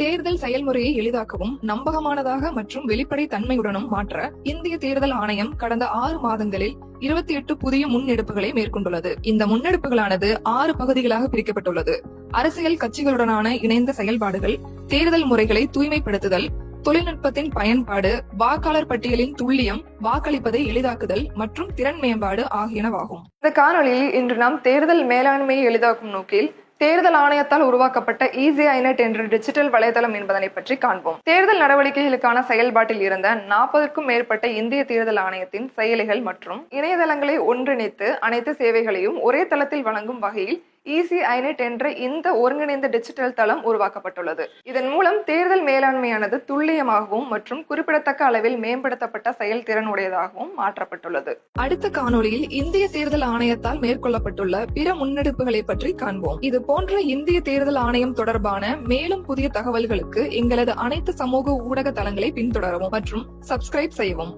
தேர்தல் செயல்முறையை எளிதாக்கவும் நம்பகமானதாக மற்றும் வெளிப்படை தன்மையுடனும் மாற்ற இந்திய தேர்தல் ஆணையம் கடந்த 6 மாதங்களில் 28 புதிய முன்னெடுப்புகளை மேற்கொண்டுள்ளது. இந்த முன்னெடுப்புகளானது 6 பகுதிகளாக பிரிக்கப்பட்டுள்ளது. அரசியல் கட்சிகளுடனான இணைந்த செயல்பாடுகள், தேர்தல் முறைகளை தூய்மைப்படுத்துதல், தொழில்நுட்பத்தின் பயன்பாடு, வாக்காளர் பட்டியலின் துல்லியம், வாக்களிப்பதை எளிதாக்குதல் மற்றும் திறன் மேம்பாடு ஆகியனவாகும். இந்த காணொலியில் இன்று நாம் தேர்தல் மேலாண்மையை எளிதாக்கும் நோக்கில் தேர்தல் ஆணையத்தால் உருவாக்கப்பட்ட EasyINET என்ற டிஜிட்டல் வலைதளம் என்பதனை பற்றி காண்போம். தேர்தல் நடவடிக்கைகளுக்கான செயல்பாட்டில் இருந்த 40க்கும் மேற்பட்ட இந்திய தேர்தல் ஆணையத்தின் செயலிகள் மற்றும் இணையதளங்களை ஒன்றிணைத்து அனைத்து சேவைகளையும் ஒரே தளத்தில் வழங்கும் வகையில் EasyINET என்ற இந்த ஒருங்கிணைந்த டிஜிட்டல் தளம் உருவாக்கப்பட்டுள்ளது. இதன் மூலம் தேர்தல் மேலாண்மையானது துல்லியமாகவும் மற்றும் குறிப்பிடத்தக்க அளவில் மேம்படுத்தப்பட்ட செயல்திறன் உடையதாகவும் மாற்றப்பட்டுள்ளது. அடுத்த காணொலியில் இந்திய தேர்தல் ஆணையத்தால் மேற்கொள்ளப்பட்டுள்ள பிற முன்னெடுப்புகளை பற்றி காண்போம். இது போன்ற இந்திய தேர்தல் ஆணையம் தொடர்பான மேலும் புதிய தகவல்களுக்கு எங்களது அனைத்து சமூக ஊடக தளங்களை பின்தொடரவும் மற்றும் சப்ஸ்கிரைப் செய்யவும்.